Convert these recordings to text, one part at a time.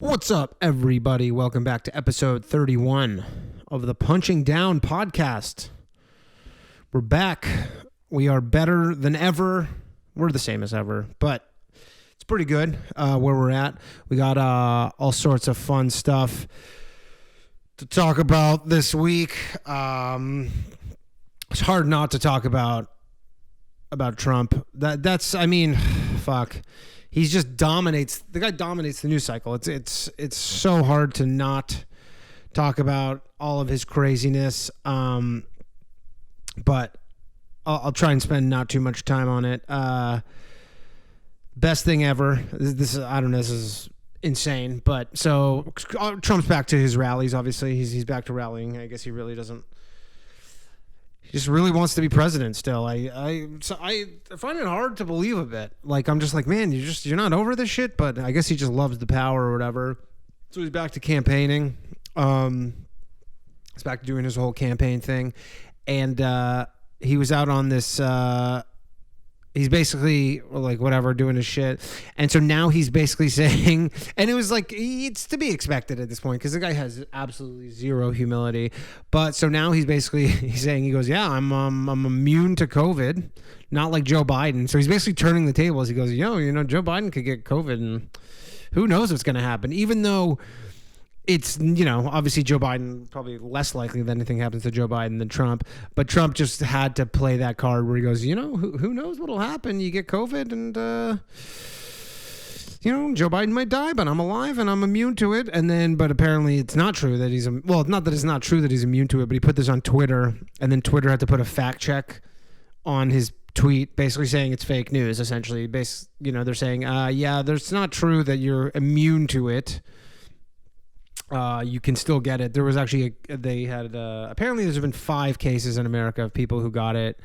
What's up, everybody? Welcome back to episode 31 of the Punching Down podcast. We're back. We are better than ever. We're the same as ever, but it's pretty good where we're at. We got all sorts of fun stuff to talk about this week. It's hard not to talk about Trump. Fuck. He's just dominates. The guy dominates the news cycle. It's so hard to not talk about all of his craziness. But I'll try and spend not too much time on it. Best thing ever. This is insane. But so Trump's back to his rallies. Obviously, he's back to rallying. I guess he really doesn't. He just really wants to be president still. I find it hard to believe a bit. Like, I'm just like, man, you're not over this shit. But I guess he just loves the power or whatever. So he's back to campaigning. He's back to doing his whole campaign thing, and he was out on this. He's basically like whatever doing his shit, and so now he's basically saying, and it was like it's to be expected at this point because the guy has absolutely zero humility. But so now he's saying, he goes, yeah, I'm immune to COVID, not like Joe Biden. So he's basically turning the tables. He goes, Joe Biden could get COVID, and who knows what's going to happen, even though. It's, obviously Joe Biden, probably less likely that anything happens to Joe Biden than Trump. But Trump just had to play that card where he goes, who knows what'll happen? You get COVID and, Joe Biden might die, but I'm alive and I'm immune to it. And then, but apparently it's not true that not that it's not true that he's immune to it, but he put this on Twitter, and then Twitter had to put a fact check on his tweet, basically saying it's fake news, essentially. They're saying, it's not true that you're immune to it. You can still get it. There was actually apparently there's been 5 cases in America of people who got it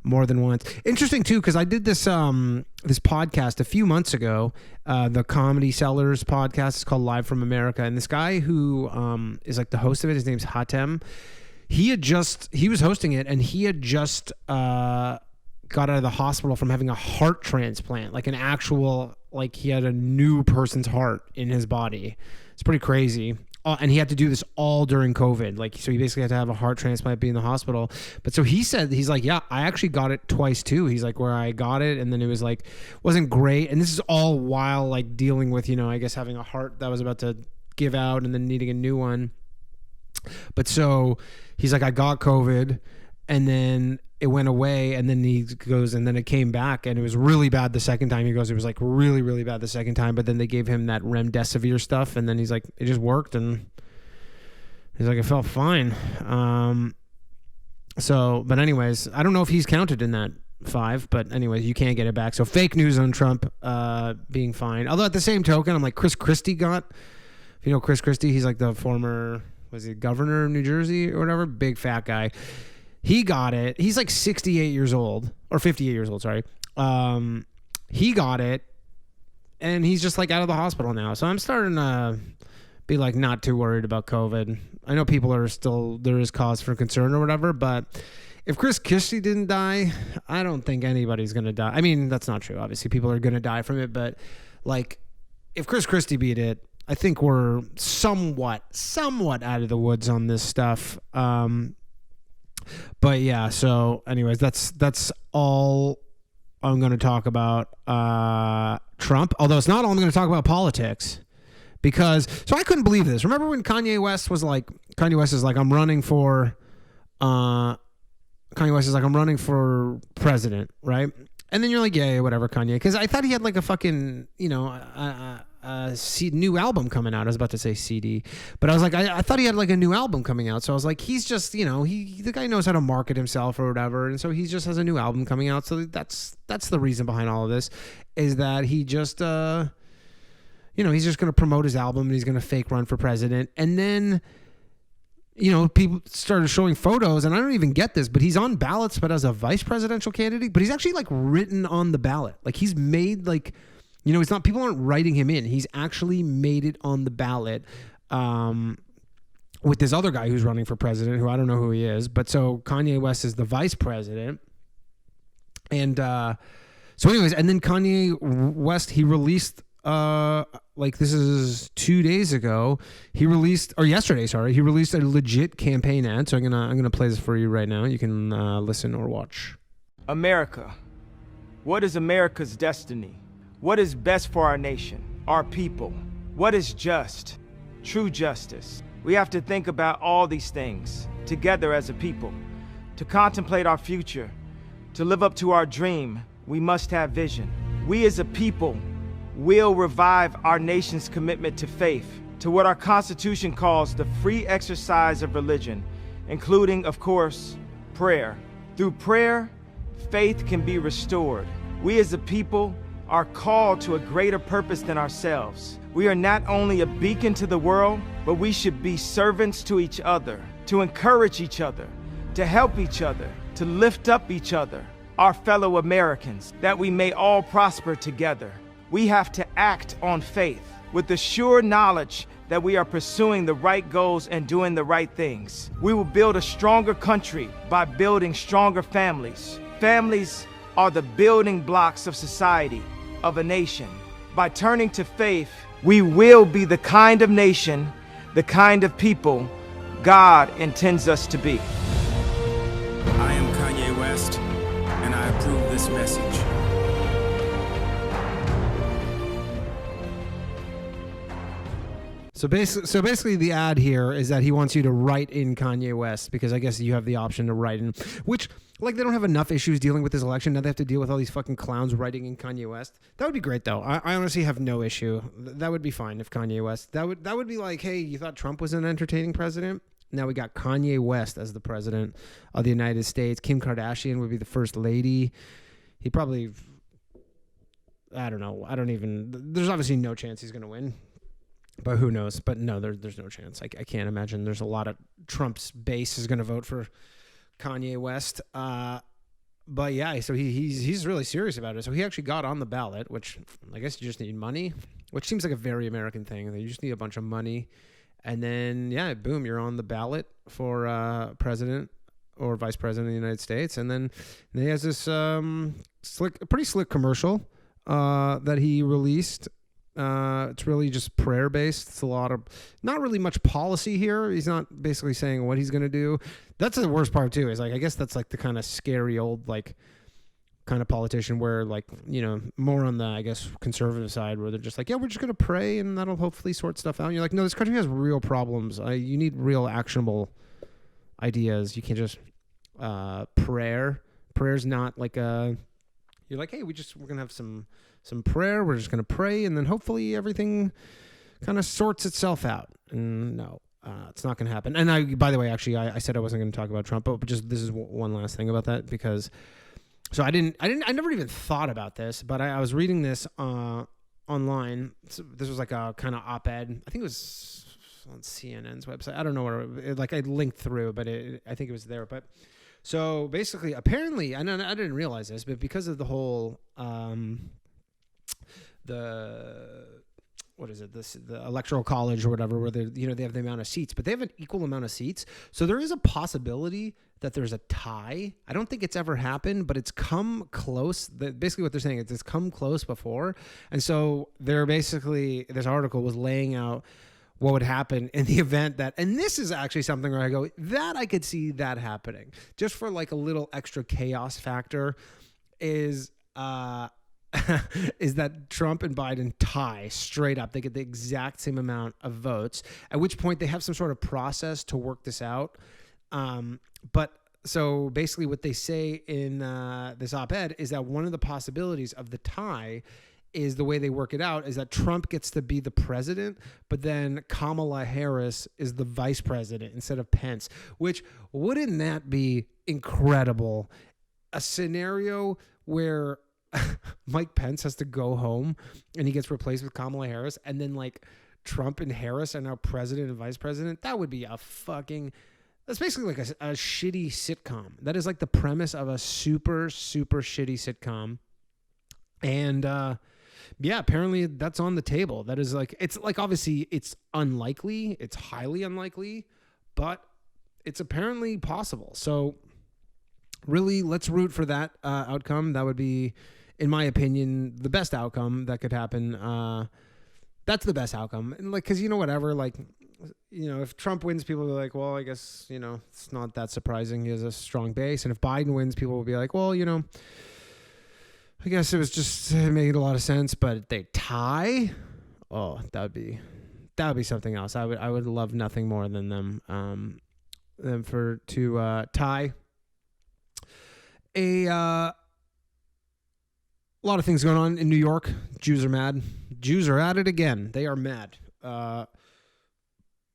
more than once. Interesting too, because I did this podcast a few months ago, the Comedy Sellers podcast. It's called Live from America, and this guy who is like the host of it, his name's Hatem. He was hosting it, and he had just got out of the hospital from having a heart transplant, like an actual, like he had a new person's heart in his body. It's pretty crazy. And he had to do this all during COVID. Like, so he basically had to have a heart transplant, be in the hospital. But so he said, he's like, yeah, I actually got it twice too. He's like, where I got it, and then it was like, wasn't great. And this is all while like dealing with, I guess having a heart that was about to give out and then needing a new one. But so he's like, I got COVID, and then it went away, and then he goes, and then it came back, and it was really bad the second time. He goes, it was like really, really bad the second time, but then they gave him that remdesivir stuff, and then he's like, it just worked, and he's like, it felt fine. But anyways, I don't know if he's counted in that 5, but anyways, you can't get it back. So fake news on Trump being fine. Although at the same token, I'm like, Chris Christie if you know Chris Christie, he's like the former, was he governor of New Jersey or whatever, big fat guy. He got it. He's like 68 years old, or 58 years old, sorry. He got it, and he's just like out of the hospital now. So I'm starting to be like not too worried about COVID. I know people are still, there is cause for concern or whatever, but if Chris Christie didn't die, I don't think anybody's going to die. I mean, that's not true. Obviously, people are going to die from it, but like if Chris Christie beat it, I think we're somewhat out of the woods on this stuff. But yeah, so anyways, that's all I'm going to talk about Trump. Although it's not all I'm going to talk about politics, because so I couldn't believe this. Remember when Kanye West is like, I'm running for president, right? And then you're like, yeah, whatever, Kanye. Because I thought he had like a fucking, new album coming out. I was about to say CD, but I was like, I thought he had like a new album coming out. So I was like, he's just, the guy knows how to market himself or whatever. And so he just has a new album coming out. So that's the reason behind all of this, is that he just, he's just going to promote his album, and he's going to fake run for president. And then, people started showing photos, and I don't even get this, but he's on ballots, but as a vice presidential candidate, but he's actually like written on the ballot. Like he's made like, it's not, people aren't writing him in. He's actually made it on the ballot with this other guy who's running for president, who I don't know who he is. But so Kanye West is the vice president. And so anyways, and then Kanye West, he released like this is 2 days ago, he released, or yesterday, sorry, he released a legit campaign ad. So I'm gonna play this for you right now. You can listen or watch. America. What is America's destiny? What is best for our nation, our people? What is just, true justice? We have to think about all these things together as a people. To contemplate our future, to live up to our dream, we must have vision. We as a people will revive our nation's commitment to faith, to what our Constitution calls the free exercise of religion, including, of course, prayer. Through prayer, faith can be restored. We as a people are called to a greater purpose than ourselves. We are not only a beacon to the world, but we should be servants to each other, to encourage each other, to help each other, to lift up each other, our fellow Americans, that we may all prosper together. We have to act on faith with the sure knowledge that we are pursuing the right goals and doing the right things. We will build a stronger country by building stronger families. Families are the building blocks of society, of a nation. By turning to faith, we will be the kind of nation, the kind of people God intends us to be. I am Kanye West, and I approve this message. So basically, the ad here is that he wants you to write in Kanye West, because I guess you have the option to write in, which, like, they don't have enough issues dealing with this election. Now they have to deal with all these fucking clowns writing in Kanye West. That would be great, though. I honestly have no issue. That would be fine if Kanye West. That would be like, hey, you thought Trump was an entertaining president? Now we got Kanye West as the president of the United States. Kim Kardashian would be the first lady. He probably, I don't know. There's obviously no chance he's going to win. But who knows? But no, there's no chance. I can't imagine there's a lot of Trump's base is going to vote for Kanye West. But yeah, so he's really serious about it. So he actually got on the ballot, which I guess you just need money, which seems like a very American thing. You just need a bunch of money. And then, yeah, boom, you're on the ballot for president or vice president of the United States. And then he has this pretty slick commercial that he released. It's really just prayer based. It's a lot of not really much policy here. He's not basically saying what he's going to do. That's the worst part too, is like, I guess that's like the kind of scary old, like, kind of politician where, like, you know, more on the, I guess, conservative side, where they're just like, yeah, we're just going to pray and that'll hopefully sort stuff out. And you're like, no, this country has real problems. You need real actionable ideas. You can't just prayer's not like you're like, hey, we're going to have some prayer. We're just going to pray, and then hopefully everything kind of sorts itself out. And no, it's not going to happen. And by the way, actually, I said I wasn't going to talk about Trump, but just this is one last thing about that, because so I never even thought about this, but I was reading this online. So this was like a kind of op-ed. I think it was on CNN's website. I don't know where. Like, I linked through, but I think it was there. But so basically, apparently, I didn't realize this, but because of the whole the electoral college or whatever, where they have the amount of seats, but they have an equal amount of seats. So there is a possibility that there's a tie. I don't think it's ever happened, but it's come close. Basically what they're saying is it's come close before. And so they're basically, this article was laying out what would happen in the event that, and this is actually something where I go, that I could see that happening, just for like a little extra chaos factor, is that Trump and Biden tie straight up. They get the exact same amount of votes, at which point they have some sort of process to work this out. But so basically what they say in this op-ed is that one of the possibilities of the tie is, the way they work it out, is that Trump gets to be the president, but then Kamala Harris is the vice president instead of Pence, which, wouldn't that be incredible? A scenario where Mike Pence has to go home and he gets replaced with Kamala Harris, and then like Trump and Harris are now president and vice president. That would be that's basically like a shitty sitcom. That is like the premise of a super, super shitty sitcom. And yeah, apparently that's on the table. That is like, it's like, obviously it's unlikely. It's highly unlikely, but it's apparently possible. So really, let's root for that outcome. That would be, in my opinion, the best outcome that could happen That's the best outcome. And like, cause whatever, like, if Trump wins, people will be like, well, I guess, it's not that surprising. He has a strong base. And if Biden wins, people will be like, well, I guess it was just, it made a lot of sense, but they tie. Oh, that would be something else. I would love nothing more than them to tie. A lot of things going on in New York. Jews are mad. Jews are at it again. They are mad.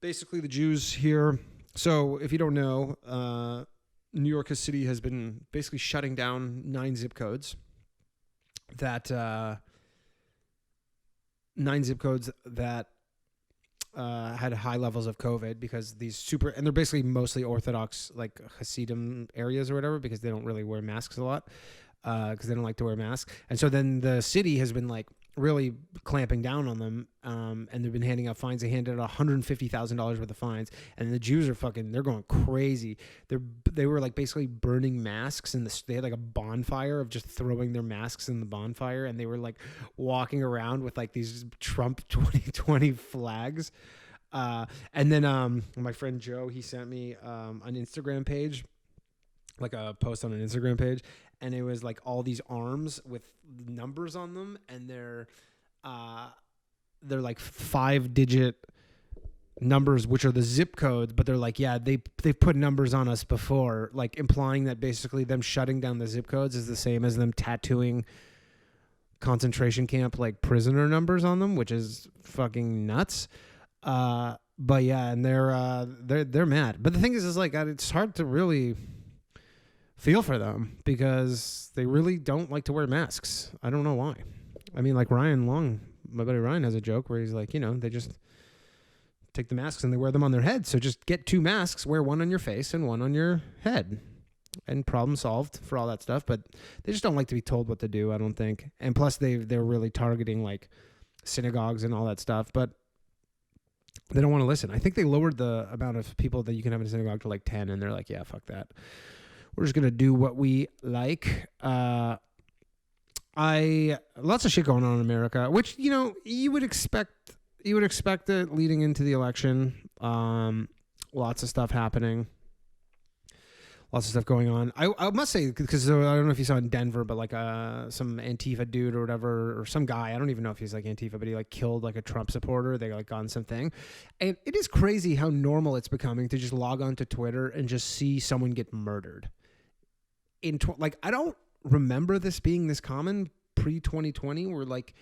Basically, the Jews here. So, if you don't know, New York City has been basically shutting down 9 zip codes that had high levels of COVID, because and they're basically mostly Orthodox, like Hasidim areas or whatever, because they don't really wear masks a lot, because they don't like to wear masks. And so then the city has been like really clamping down on them, and they've been handing out fines. They handed out $150,000 worth of fines, and the Jews are they're going crazy. They were like basically burning masks, and they had like a bonfire of just throwing their masks in the bonfire, and they were like walking around with like these Trump 2020 flags. And then my friend Joe, he sent me an Instagram page, like a post on an Instagram page, and it was like all these arms with numbers on them, and they're like 5-digit numbers, which are the zip codes, but they're like, yeah, they've put numbers on us before, like implying that basically them shutting down the zip codes is the same as them tattooing concentration camp like prisoner numbers on them, which is fucking nuts. But yeah, and they're mad. But the thing is like, it's hard to really feel for them, because they really don't like to wear masks. I don't know why. I mean, like Ryan Long, my buddy Ryan, has a joke where he's like, they just take the masks and they wear them on their head. So just get 2 masks, wear one on your face and one on your head, and problem solved for all that stuff. But they just don't like to be told what to do, I don't think. And plus they're really targeting like synagogues and all that stuff, but they don't want to listen. I think they lowered the amount of people that you can have in a synagogue to like 10, and they're like, yeah, fuck that. We're just going to do what we like. Lots of shit going on in America, which, you would expect it leading into the election. Lots of stuff happening. Lots of stuff going on. I must say, because I don't know if you saw in Denver, but like some Antifa dude or whatever, or some guy, I don't even know if he's like Antifa, but he like killed like a Trump supporter. They like on something. And it is crazy how normal it's becoming to just log on to Twitter and just see someone get murdered. I don't remember this being this common pre-2020, where like,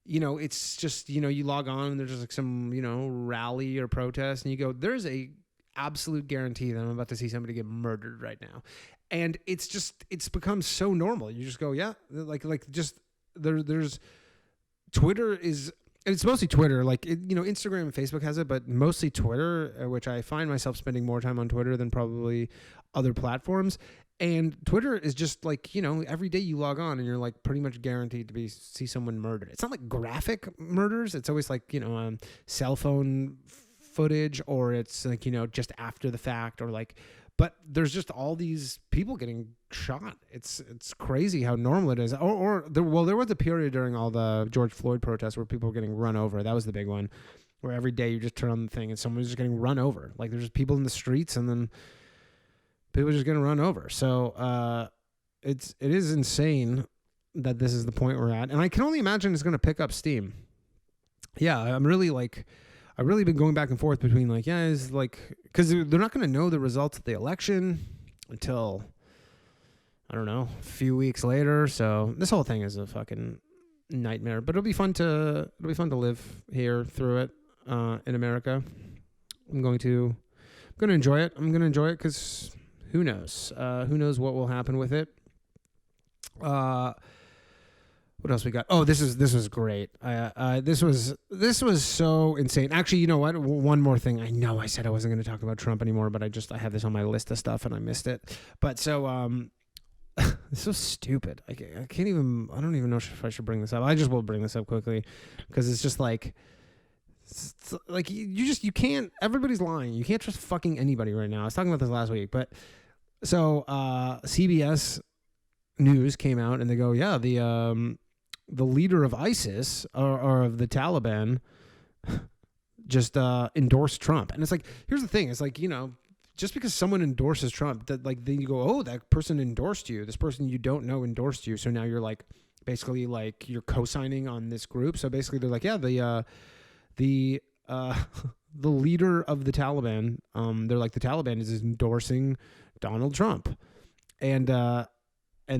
it's just, you log on and there's just like some, rally or protest, and you go, there's a absolute guarantee that I'm about to see somebody get murdered right now. And it's become so normal. You just go, yeah, like just there's Twitter is, and it's mostly Twitter, like, Instagram and Facebook has it, but mostly Twitter, which I find myself spending more time on Twitter than probably other platforms. And Twitter is just like, every day you log on and you're like pretty much guaranteed to see someone murdered. It's not like graphic murders. It's always like, cell phone footage, or it's like, just after the fact, or like, but there's just all these people getting shot. It's crazy how normal it is. There was a period during all the George Floyd protests where people were getting run over. That was the big one, where every day you just turn on the thing and someone's just getting run over. Like there's just people in the streets, and then people are just getting run over. So it is insane that this is the point we're at, and I can only imagine it's going to pick up steam. Yeah, I've really been going back and forth between like, yeah, it's like, because they're not going to know the results of the election until, I don't know, a few weeks later. So this whole thing is a fucking nightmare. But it'll be fun to live here through it in America. I'm going to enjoy it. I'm going to enjoy it because who knows? Who knows what will happen with it? What else we got? Oh, this was great. This was so insane. Actually, you know what? One more thing. I know I said I wasn't going to talk about Trump anymore, but I have this on my list of stuff and I missed it. But so it's so stupid. I can't even. I don't even know if I should bring this up. I just will bring this up quickly because it's just like. It's like you can't. Everybody's lying. You can't trust fucking anybody right now. I was talking about this last week, but so CBS News came out and they go, yeah, the leader of ISIS or of the Taliban just endorsed Trump. And it's like, here's the thing. It's like, just because someone endorses Trump, that like then you go, oh, that person endorsed you. This person you don't know endorsed you. So now you're like basically like you're co-signing on this group. So basically they're like, yeah, the leader of the Taliban, they're like the Taliban is endorsing Donald Trump. And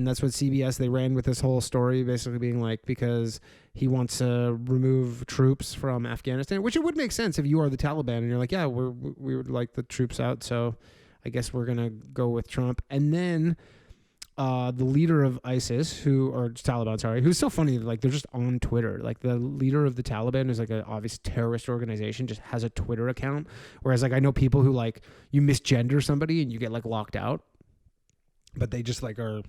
that's what CBS, they ran with this whole story, basically being like, because he wants to remove troops from Afghanistan, which it would make sense if you are the Taliban and you're like, yeah, we would like the troops out. So I guess we're going to go with Trump. And then the leader of ISIS, Taliban, who's so funny, like they're just on Twitter. Like the leader of the Taliban is like an obvious terrorist organization, just has a Twitter account. Whereas like I know people who like you misgender somebody and you get like locked out, but they just like are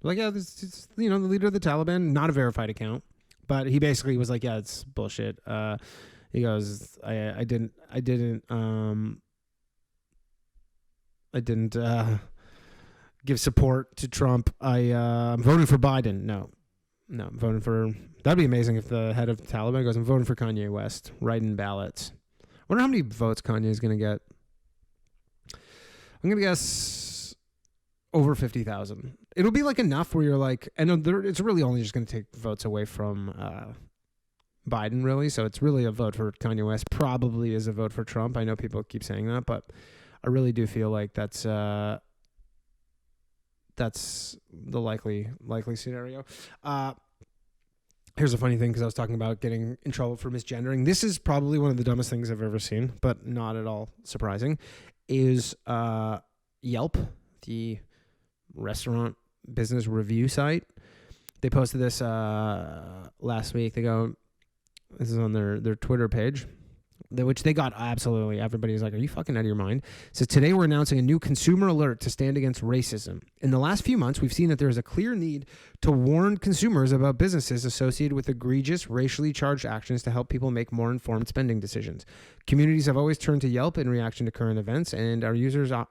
like, yeah, this is, the leader of the Taliban, not a verified account, but he basically was like, yeah, it's bullshit. He goes, I didn't give support to Trump. I'm voting for Biden. No, I'm voting for, that'd be amazing if the head of the Taliban goes, I'm voting for Kanye West, writing ballots. I wonder how many votes Kanye is going to get. I'm going to guess over 50,000. It'll be like enough where you're like, and it's really only just going to take votes away from Biden, really. So it's really a vote for Kanye West. Probably is a vote for Trump. I know people keep saying that, but I really do feel like that's the likely scenario. Here's a funny thing, because I was talking about getting in trouble for misgendering. This is probably one of the dumbest things I've ever seen, but not at all surprising, is Yelp, the restaurant business review site. They posted this last week. They go, this is on their Twitter page, which they got absolutely. Everybody's like, are you fucking out of your mind? It says, today we're announcing a new consumer alert to stand against racism. In the last few months, we've seen that there is a clear need to warn consumers about businesses associated with egregious racially charged actions to help people make more informed spending decisions. Communities have always turned to Yelp in reaction to current events, and our user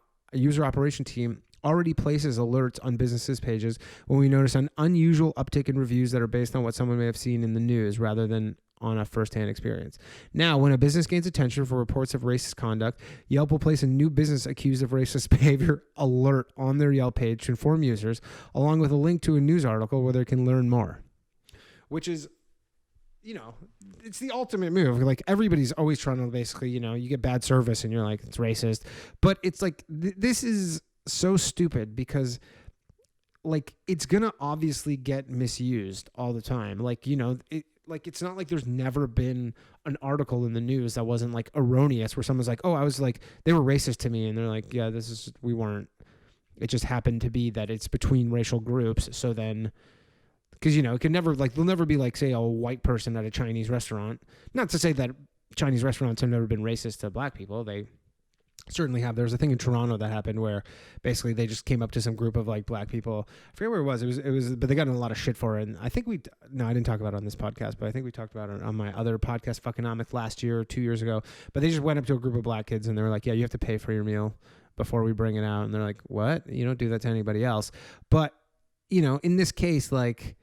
operation team already places alerts on businesses' pages when we notice an unusual uptick in reviews that are based on what someone may have seen in the news rather than on a first-hand experience. Now, when a business gains attention for reports of racist conduct, Yelp will place a new business accused of racist behavior alert on their Yelp page to inform users, along with a link to a news article where they can learn more. Which is, it's the ultimate move. Like, everybody's always trying to basically, you get bad service and you're like, it's racist. But it's like, this is so stupid because like it's gonna obviously get misused all the time. Like, it's not like there's never been an article in the news that wasn't like erroneous where someone's like, oh, I was like, they were racist to me, and they're like, yeah, we weren't. It just happened to be that it's between racial groups. So then, because it can never, like, there'll never be like, say, a white person at a Chinese restaurant. Not to say that Chinese restaurants have never been racist to black people. They certainly have. There was a thing in Toronto that happened where basically they just came up to some group of like black people. I forget where it was. It was, but they got in a lot of shit for it. And I think I didn't talk about it on this podcast, but I think we talked about it on my other podcast, Fuckonomics, last year or 2 years ago. But they just went up to a group of black kids and they were like, yeah, you have to pay for your meal before we bring it out. And they're like, what? You don't do that to anybody else. But, in this case, like,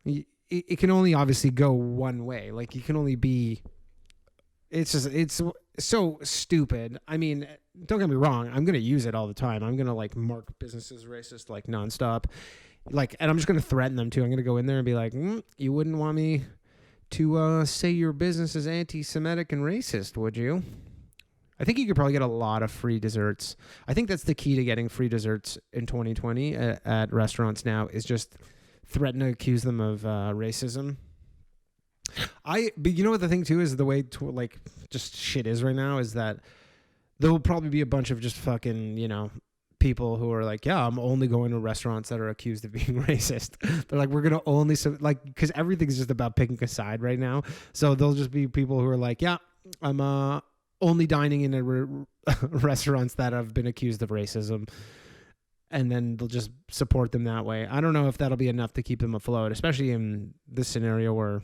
it can only obviously go one way. Like, you can only be, it's so stupid. I mean, don't get me wrong. I'm going to use it all the time. I'm going to like mark businesses racist, like nonstop. Like, and I'm just going to threaten them too. I'm going to go in there and be like, you wouldn't want me to say your business is anti-Semitic and racist, would you? I think you could probably get a lot of free desserts. I think that's the key to getting free desserts in 2020 at restaurants now, is just threaten to accuse them of racism. But you know what the thing too is, the way to like just shit is right now is that there will probably be a bunch of just fucking, people who are like, yeah, I'm only going to restaurants that are accused of being racist. They're like, we're going to only, because everything's just about picking a side right now. So there'll just be people who are like, yeah, I'm only dining in restaurants that have been accused of racism. And then they'll just support them that way. I don't know if that'll be enough to keep them afloat, especially in this scenario where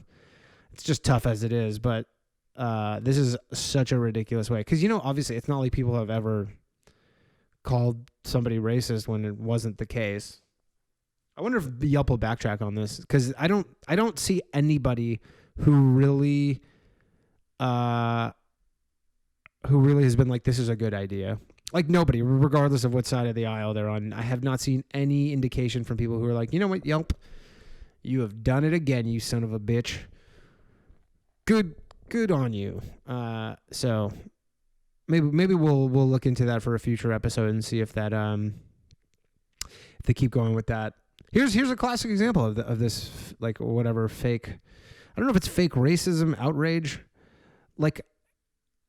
it's just tough as it is. But this is such a ridiculous way. Because, obviously it's not like people have ever called somebody racist when it wasn't the case. I wonder if Yelp will backtrack on this, because I don't see anybody who really who really has been like, this is a good idea. Like nobody, regardless of what side of the aisle they're on. I have not seen any indication from people who are like, you know what, Yelp, you have done it again, you son of a bitch. Good on you. So maybe we'll look into that for a future episode and see if that if they keep going with that. Here's a classic example of this, like, whatever fake. I don't know if it's fake racism, outrage, like.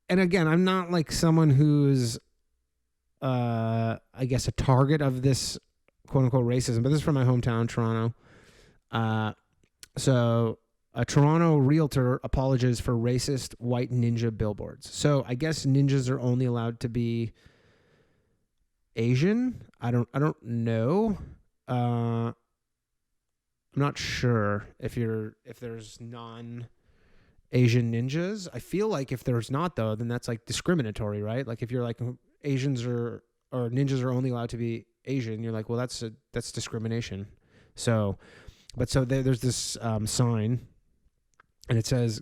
And again, I'm not like someone who's, I guess, a target of this quote unquote racism, but this is from my hometown, Toronto. So a Toronto realtor apologizes for racist white ninja billboards. So I guess ninjas are only allowed to be Asian. I don't know. I'm not sure if there's non-Asian ninjas. I feel like if there's not, though, then that's like discriminatory, right? Like if you're like Asians or ninjas are only allowed to be Asian, you're like, well, that's discrimination. So there's this sign, and it says,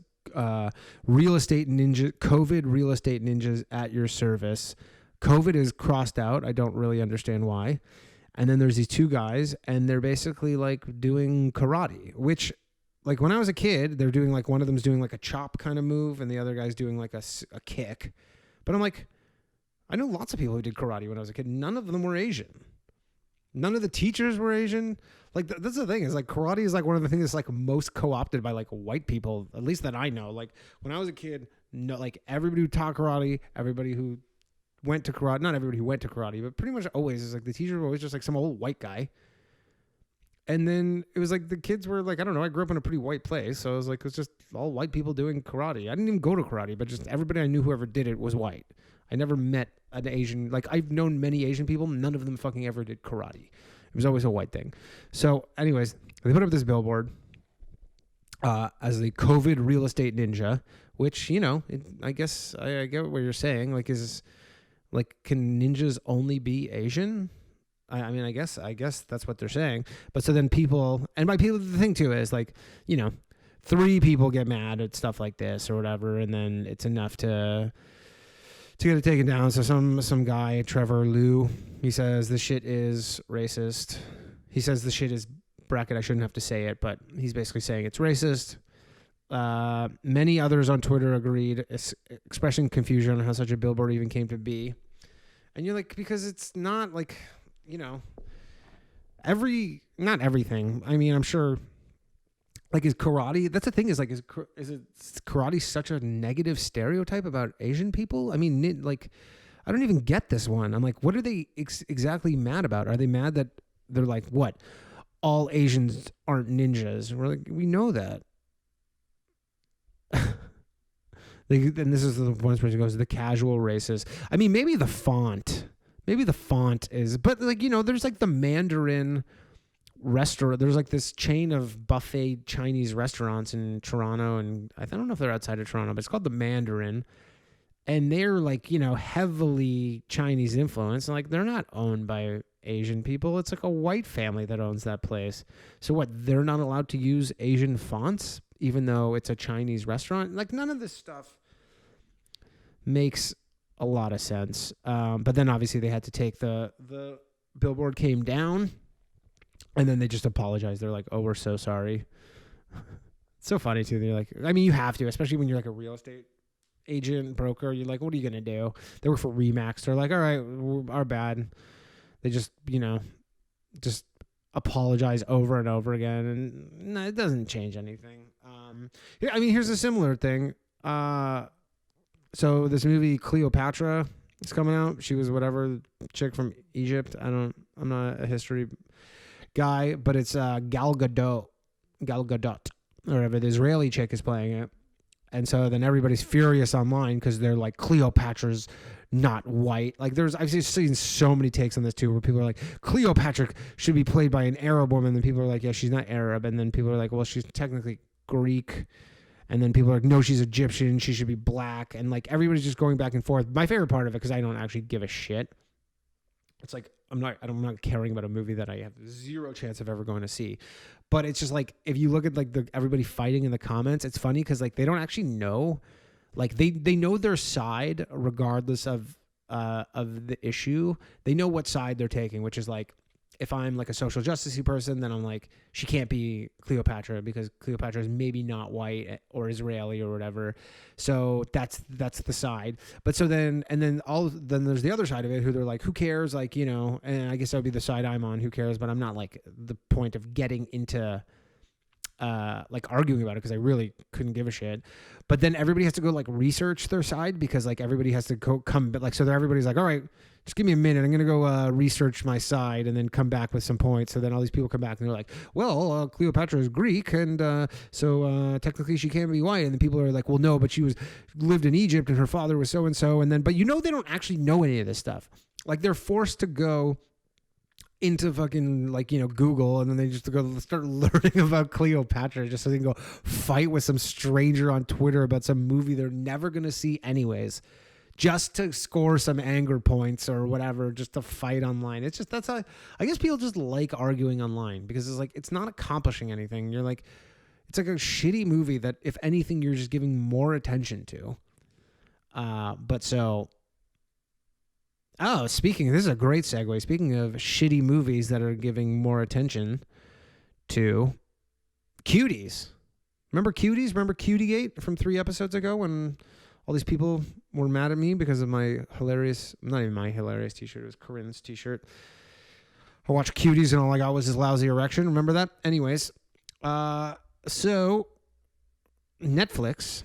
real estate ninja, COVID real estate ninjas at your service. COVID is crossed out. I don't really understand why. And then there's these two guys, and they're basically like doing karate, which, like, when I was a kid, they're doing like, one of them's doing like a chop kind of move, and the other guy's doing like a kick. But I'm like, I know lots of people who did karate when I was a kid. None of them were Asian. None of the teachers were Asian. Like, that's the thing, is like karate is like one of the things that's like most co-opted by like white people, at least that I know. Like when I was a kid, no, like everybody who taught karate, everybody who went to karate, not everybody who went to karate, but pretty much always is like the teacher was always just like some old white guy. And then it was like the kids were like, I don't know, I grew up in a pretty white place. So it was like, it was just all white people doing karate. I didn't even go to karate, but just everybody I knew, whoever did it, was white. I never met an Asian. Like, I've known many Asian people. None of them fucking ever did karate. It was always a white thing. So anyways, they put up this billboard as the COVID real estate ninja, which, you know, I guess I get what you're saying. Like, can ninjas only be Asian? I mean, I guess that's what they're saying. But so then people, and by people, the thing too is like, you know, 3 people get mad at stuff like this or whatever, and then it's enough to get it taken down. So some guy, Trevor Liu, he says this shit is racist. He says the shit is bracket. I shouldn't have to say it, but he's basically saying it's racist. Many others on Twitter agreed, expressing confusion on how such a billboard even came to be. And you're like, because it's not like, you know, not everything. I mean, I'm sure, like, is karate, that's the thing, is like, is karate such a negative stereotype about Asian people? I mean, like, I don't even get this one. I'm like, what are they exactly mad about? Are they mad that they're like, what? All Asians aren't ninjas. We're like, we know that. And this is the one person goes, the casual racist. I mean, maybe the font is, but like, you know, there's like the Mandarin restaurant. There's like this chain of buffet Chinese restaurants in Toronto, and I don't know if they're outside of Toronto, but it's called the Mandarin, and they're like, you know, heavily Chinese influence, and like they're not owned by Asian people. It's like a white family that owns that place. So what? They're not allowed to use Asian fonts, even though it's a Chinese restaurant. Like, none of this stuff makes a lot of sense. But then obviously they had to take the billboard came down, and then they just apologized. They're like, oh, we're so sorry. It's so funny too. They're like, I mean, you have to, especially when you're like a real estate agent, broker. You're like, what are you going to do? They work for Remax. They're like, all right, our bad. They just, you know, just apologize over and over again. And no, it doesn't change anything. I mean, here's a similar thing. So this movie Cleopatra is coming out. She was whatever chick from Egypt. I'm not a history guy, but it's Gal Gadot, or whatever. The Israeli chick is playing it. And so then everybody's furious online because they're like, Cleopatra's not white. Like, I've seen so many takes on this too, where people are like, Cleopatra should be played by an Arab woman. And people are like, yeah, she's not Arab. And then people are like, well, she's technically Greek. And then people are like, no, she's Egyptian. She should be black. And like, everybody's just going back and forth. My favorite part of it, because I don't actually give a shit. It's like, I'm not caring about a movie that I have zero chance of ever going to see. But it's just like, if you look at like everybody fighting in the comments, it's funny because like they don't actually know Like they know their side regardless of the issue. They know what side they're taking, which is like, if I'm like a social justice person, then I'm like, she can't be Cleopatra because Cleopatra is maybe not white or Israeli or whatever. So that's the side. But so then there's the other side of it who they're like, who cares? Like, you know, and I guess that would be the side I'm on. Who cares? But I'm not like the point of getting into like arguing about it because I really couldn't give a shit. But then everybody has to go like research their side because like everybody has to come like, so everybody's like, all right, just give me a minute. I'm going to go research my side and then come back with some points. So then all these people come back and they're like, well, Cleopatra is Greek. And so technically she can't be white. And then people are like, well, no, but she lived in Egypt and her father was so-and-so. And then, but you know, they don't actually know any of this stuff. Like they're forced to go into fucking like, you know, Google, and then they just go start learning about Cleopatra just so they can go fight with some stranger on Twitter about some movie they're never going to see anyways, just to score some anger points or whatever, just to fight online. It's just, that's how, I guess people just like arguing online because it's like, it's not accomplishing anything. You're like, it's like a shitty movie that if anything, you're just giving more attention to. But so, oh, this is a great segue. Speaking of shitty movies that are giving more attention to, Cuties. Remember Cuties? Remember Cutiegate from 3 episodes ago when all these people were mad at me because of my hilarious, not even my hilarious t-shirt, it was Corinne's t-shirt. I watched Cuties and all I got was his lousy erection. Remember that? Anyways, so Netflix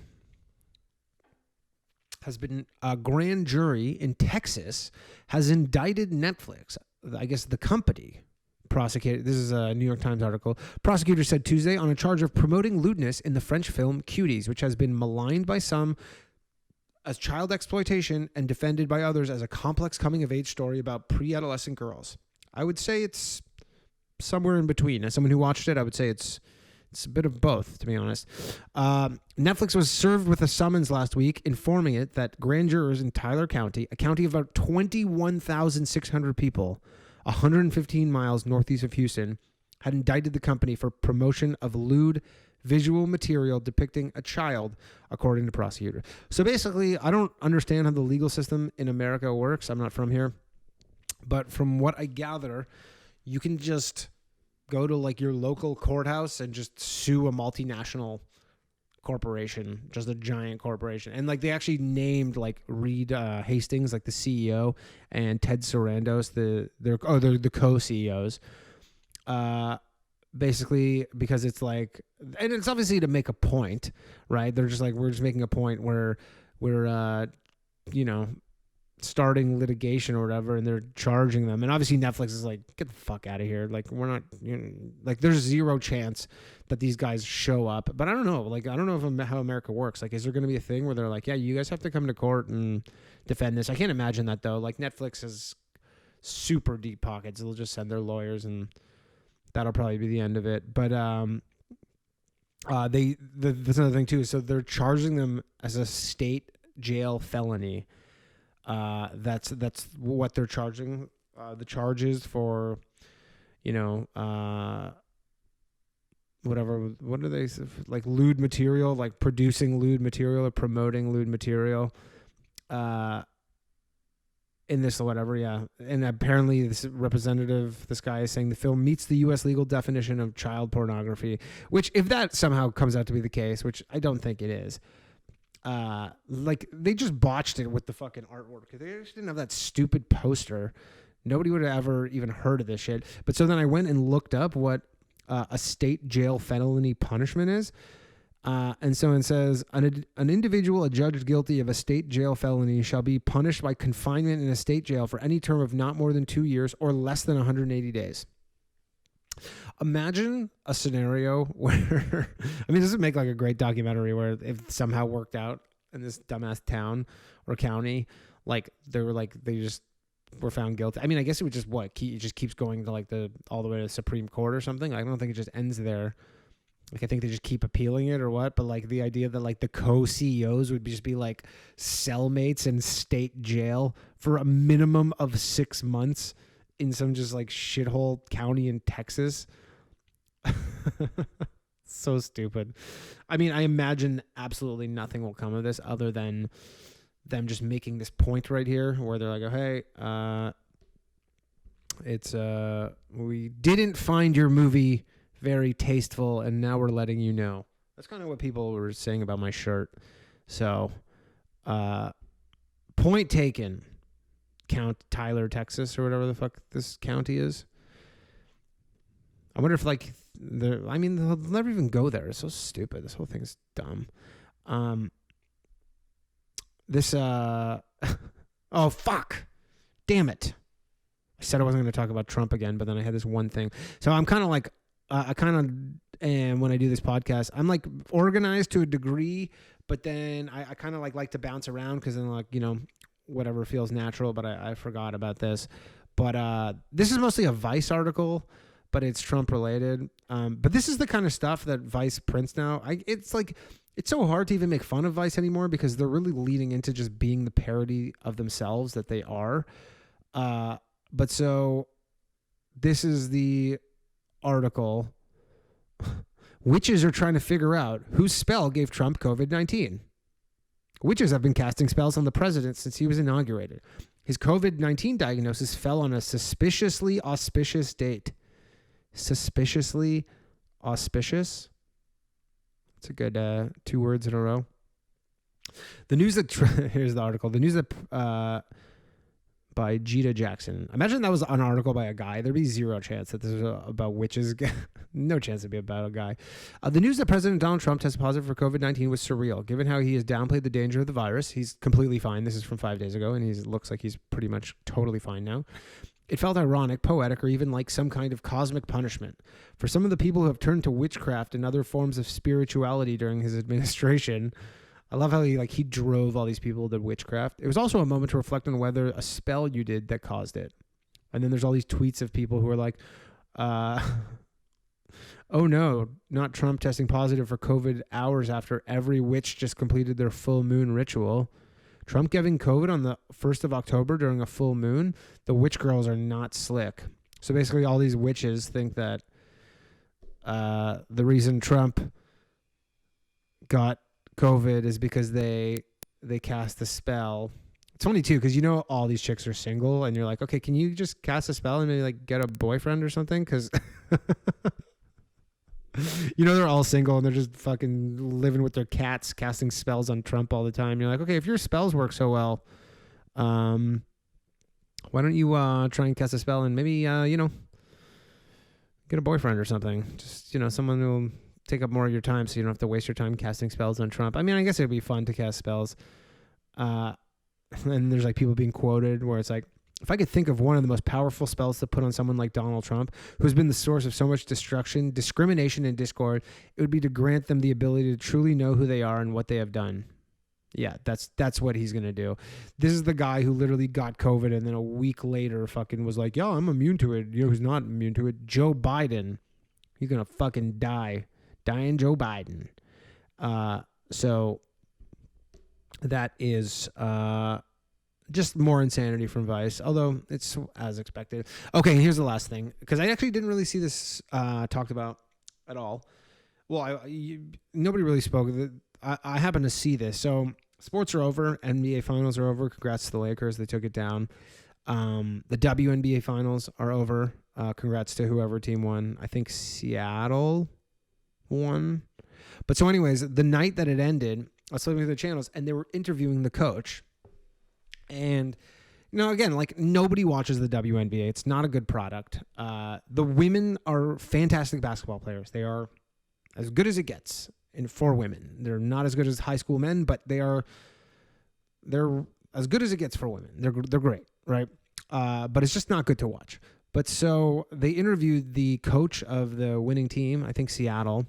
has been, a grand jury in Texas has indicted Netflix, I guess the company. Prosecuted, this is a New York Times article. Prosecutors said Tuesday on a charge of promoting lewdness in the French film Cuties, which has been maligned by some as child exploitation and defended by others as a complex coming-of-age story about pre-adolescent girls. I would say it's somewhere in between. As someone who watched it, I would say it's a bit of both, to be honest. Netflix was served with a summons last week informing it that grand jurors in Tyler County, a county of about 21,600 people, 115 miles northeast of Houston, had indicted the company for promotion of lewd visual material depicting a child, according to prosecutor. So basically, I don't understand how the legal system in America works. I'm not from here. But from what I gather, you can just go to like your local courthouse and just sue a multinational corporation, just a giant corporation. And like they actually named like Reed Hastings, like the CEO, and Ted Sarandos, they're the co-CEOs. Basically because it's like, and it's obviously to make a point, right? They're just like, we're just making a point where we're you know, starting litigation or whatever, and they're charging them. And obviously Netflix is like, get the fuck out of here. Like, we're not, you know, like there's zero chance that these guys show up. But I don't know. Like, I don't know if how America works. Like, is there going to be a thing where they're like, yeah, you guys have to come to court and defend this? I can't imagine that though. Like Netflix has super deep pockets. They'll just send their lawyers and that'll probably be the end of it. But that's another thing too. So they're charging them as a state jail felony. That's what they're charging. The charges for, you know, whatever. What are they, like lewd material, like producing lewd material or promoting lewd material. In this or whatever, yeah. And apparently this representative, this guy is saying the film meets the U.S. legal definition of child pornography, which if that somehow comes out to be the case, which I don't think it is, like they just botched it with the fucking artwork. They just didn't have that stupid poster. Nobody would have ever even heard of this shit. But so then I went and looked up what a state jail felony punishment is. And so it says, an individual adjudged guilty of a state jail felony shall be punished by confinement in a state jail for any term of not more than 2 years or less than 180 days. Imagine a scenario where, I mean, this would make like a great documentary where if somehow worked out in this dumbass town or county, like they just were found guilty. I mean, I guess it would just, it just keeps going to like all the way to the Supreme Court or something. I don't think it just ends there. Like, I think they just keep appealing it or what, but like the idea that like the co-CEOs would just be like cellmates in state jail for a minimum of 6 months in some just like shithole county in Texas. So stupid. I mean, I imagine absolutely nothing will come of this other than them just making this point right here where they're like, oh, hey, we didn't find your movie very tasteful and now we're letting you know. That's kind of what people were saying about my shirt. So, point taken. Count Tyler, Texas, or whatever the fuck this county is. I wonder if like they'll never even go there. It's so stupid. This whole thing is dumb. Oh fuck, damn it! I said I wasn't going to talk about Trump again, but then I had this one thing. So I'm kind of like, and when I do this podcast, I'm like organized to a degree, but then I kind of like to bounce around because then like whatever feels natural, but I forgot about this. But this is mostly a Vice article, but it's Trump related. But this is the kind of stuff that Vice prints now. It's so hard to even make fun of Vice anymore because they're really leading into just being the parody of themselves that they are. But so this is the article. Witches are trying to figure out whose spell gave Trump COVID-19. Witches have been casting spells on the president since he was inaugurated. His COVID-19 diagnosis fell on a suspiciously auspicious date. Suspiciously auspicious? It's a good 2 words in a row. The news that... Here's the article. The news that... by Jita Jackson. Imagine that was an article by a guy. There'd be zero chance that this is about witches. No chance it'd be about a guy. The news that President Donald Trump tested positive for COVID-19 was surreal. Given how he has downplayed the danger of the virus, he's completely fine. This is from 5 days ago, and he looks like he's pretty much totally fine now. It felt ironic, poetic, or even like some kind of cosmic punishment. For some of the people who have turned to witchcraft and other forms of spirituality during his administration, I love how he drove all these people to witchcraft. It was also a moment to reflect on whether a spell you did that caused it. And then there's all these tweets of people who are like, oh no, not Trump testing positive for COVID hours after every witch just completed their full moon ritual. Trump getting COVID on the 1st of October during a full moon. The witch girls are not slick. So basically all these witches think that the reason Trump got COVID is because they cast a spell. It's funny too because all these chicks are single and you're like, okay, can you just cast a spell and maybe like get a boyfriend or something? Because they're all single and they're just fucking living with their cats, casting spells on Trump all the time. You're like, okay, if your spells work so well, why don't you try and cast a spell and maybe get a boyfriend or something? Just someone who'll take up more of your time so you don't have to waste your time casting spells on Trump. I mean, I guess it'd be fun to cast spells. And there's like people being quoted where it's like, if I could think of one of the most powerful spells to put on someone like Donald Trump, who's been the source of so much destruction, discrimination, and discord, it would be to grant them the ability to truly know who they are and what they have done. Yeah, that's what he's going to do. This is the guy who literally got COVID and then a week later fucking was like, yo, I'm immune to it. Who's not immune to it? Joe Biden. He's going to fucking die. Dying Joe Biden. So that is just more insanity from Vice, although it's as expected. Okay, here's the last thing, because I actually didn't really see this talked about at all. Well, nobody really spoke of it. I happened to see this. So sports are over. NBA finals are over. Congrats to the Lakers. They took it down. The WNBA finals are over. Congrats to whoever team won. I think Seattle won. But so anyways, the night that it ended, I was looking at the channels and they were interviewing the coach. And, again, like nobody watches the WNBA. It's not a good product. The women are fantastic basketball players. They are as good as it gets for women. They're not as good as high school men, but they're as good as it gets for women. They're great, right? But it's just not good to watch. But so they interviewed the coach of the winning team, I think Seattle.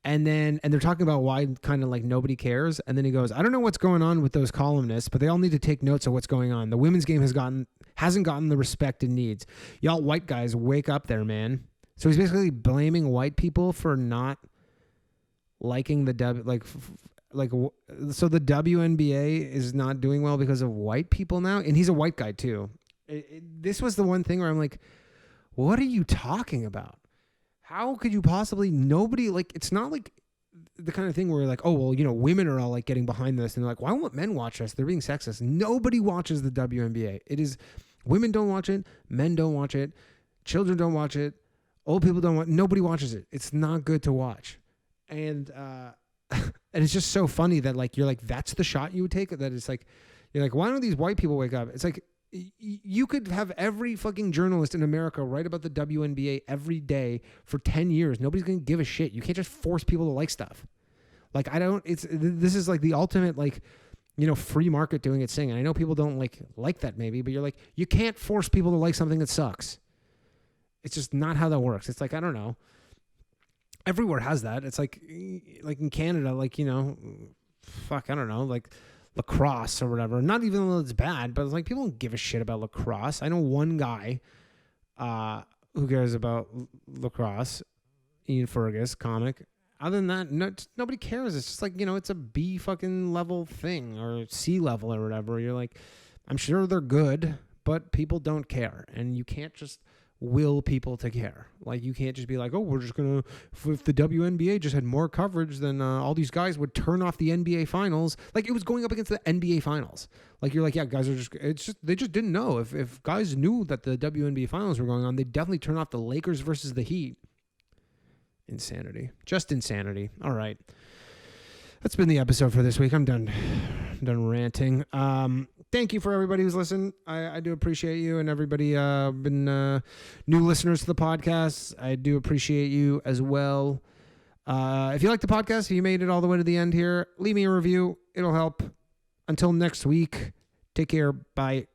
And they're talking about why kind of like nobody cares. And then he goes, I don't know what's going on with those columnists, but they all need to take notes of what's going on. The women's game hasn't gotten the respect it needs. Y'all white guys, wake up there, man. So he's basically blaming white people for not liking the so the WNBA is not doing well because of white people now. And he's a white guy too. This was the one thing where I'm like, what are you talking about? How could you possibly, nobody, like, it's not like the kind of thing where like, oh, well, you know, women are all like getting behind this and they're like, why won't men watch this? They're being sexist. Nobody watches the WNBA. It is, women don't watch it. Men don't watch it. Children don't watch it. Old people don't watch, nobody watches it. It's not good to watch. And, and it's just so funny that like, you're like, that's the shot you would take. That it's like, you're like, why don't these white people wake up? It's like, you could have every fucking journalist in America write about the WNBA every day for 10 years. Nobody's going to give a shit. You can't just force people to like stuff. Like, this is like the ultimate, like, you know, free market doing its thing. And I know people don't like that maybe, but you're like, you can't force people to like something that sucks. It's just not how that works. It's like, I don't know. Everywhere has that. It's like in Canada, like, you know, fuck, I don't know, like lacrosse or whatever. Not even though it's bad, but it's like people don't give a shit about lacrosse. I know one guy who cares about lacrosse, Ian Fergus, comic. Other than that, nobody cares. It's just like, you know, it's a B fucking level thing or C level or whatever. You're like, I'm sure they're good, but people don't care. And you can't just will people to care. Like, you can't just be like, oh, we're just going to, if the WNBA just had more coverage, then all these guys would turn off the NBA finals. Like, it was going up against the NBA finals. Like, you're like, yeah, guys are just, it's just, they just didn't know. If guys knew that the WNBA finals were going on, they'd definitely turn off the Lakers versus the Heat. Insanity. Just insanity. All right. That's been the episode for this week. I'm done ranting. Thank you for everybody who's listened. I do appreciate you, and everybody been new listeners to the podcast. I do appreciate you as well. If you like the podcast, if you made it all the way to the end here, leave me a review. It'll help. Until next week, take care. Bye.